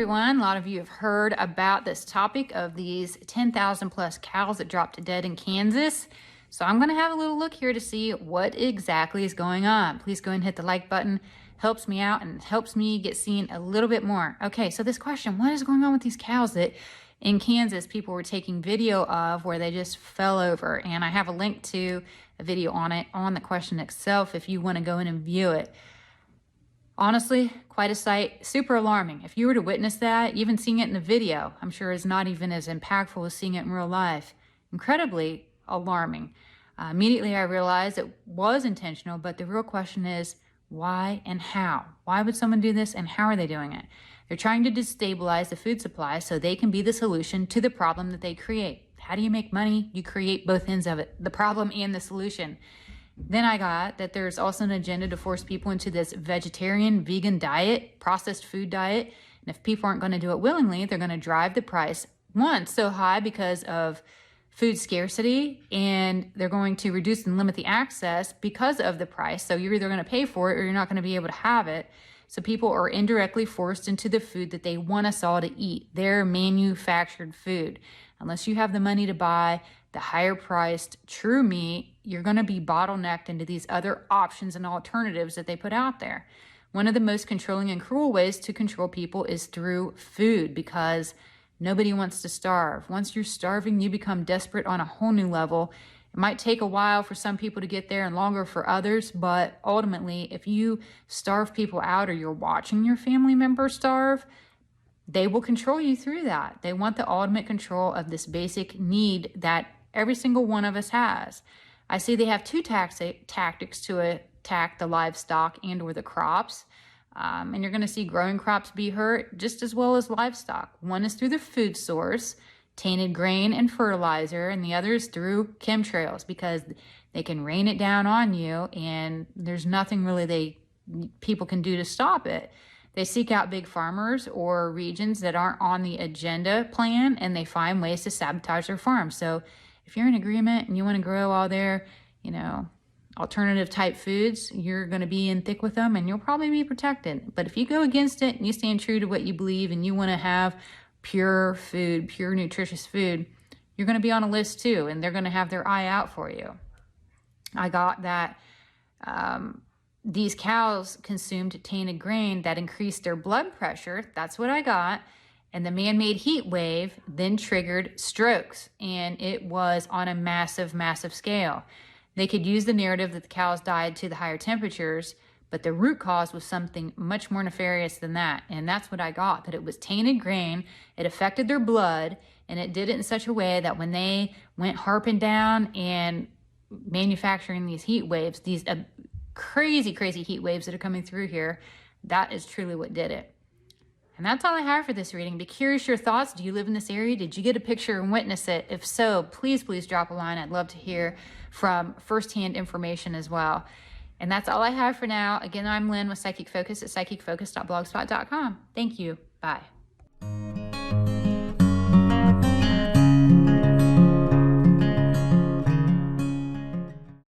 everyone. A lot of you have heard about this topic of these 10,000 plus cows that dropped dead in Kansas. So I'm going to have a little look here to see what exactly is going on. Please go ahead and hit the like button. Helps me out and helps me get seen a little bit more. Okay, so this question, what is going on with these cows that in Kansas people were taking video of where they just fell over? And I have a link to a video on it on the question itself if you want to go in and view it. Honestly, quite a sight, super alarming. If you were to witness that, even seeing it in the video, I'm sure is not even as impactful as seeing it in real life. Incredibly alarming. Immediately I realized it was intentional, but the real question is why and how? Why would someone do this and how are they doing it? They're trying to destabilize the food supply so they can be the solution to the problem that they create. How do you make money? You create both ends of it, the problem and the solution. Then I got that there's also an agenda to force people into this vegetarian, vegan diet, processed food diet. And if people aren't going to do it willingly, they're going to drive the price, one, so high because of food scarcity, and they're going to reduce and limit the access because of the price. So you're either going to pay for it or you're not going to be able to have it. So people are indirectly forced into the food that they want us all to eat, their manufactured food. Unless you have the money to buy the higher priced true meat, you're going to be bottlenecked into these other options and alternatives that they put out there. One of the most controlling and cruel ways to control people is through food, because nobody wants to starve. Once you're starving, you become desperate on a whole new level. It might take a while for some people to get there and longer for others, but ultimately, if you starve people out or you're watching your family member starve, they will control you through that. They want the ultimate control of this basic need that every single one of us has. I see they have two tactics to attack the livestock and or the crops. And you're going to see growing crops be hurt just as well as livestock. One is through the food source, tainted grain and fertilizer, and the other is through chemtrails, because they can rain it down on you and there's nothing really people can do to stop it. They seek out big farmers or regions that aren't on the agenda plan, and they find ways to sabotage their farms. So if you're in agreement and you want to grow all their, alternative type foods, you're going to be in thick with them and you'll probably be protected. But if you go against it and you stand true to what you believe and you want to have pure food, pure nutritious food, you're going to be on a list too, and they're going to have their eye out for you. I got that these cows consumed tainted grain that increased their blood pressure. That's what I got. And the man-made heat wave then triggered strokes, and it was on a massive, massive scale. They could use the narrative that the cows died to the higher temperatures, but the root cause was something much more nefarious than that. And that's what I got, that it was tainted grain, it affected their blood, and it did it in such a way that when they went harping down and manufacturing these heat waves, these crazy, crazy heat waves that are coming through here, that is truly what did it. And that's all I have for this reading. Be curious your thoughts. Do you live in this area? Did you get a picture and witness it? If so, please, please drop a line. I'd love to hear from firsthand information as well. And that's all I have for now. Again, I'm Lynn with Psychic Focus at psychicfocus.blogspot.com. Thank you. Bye.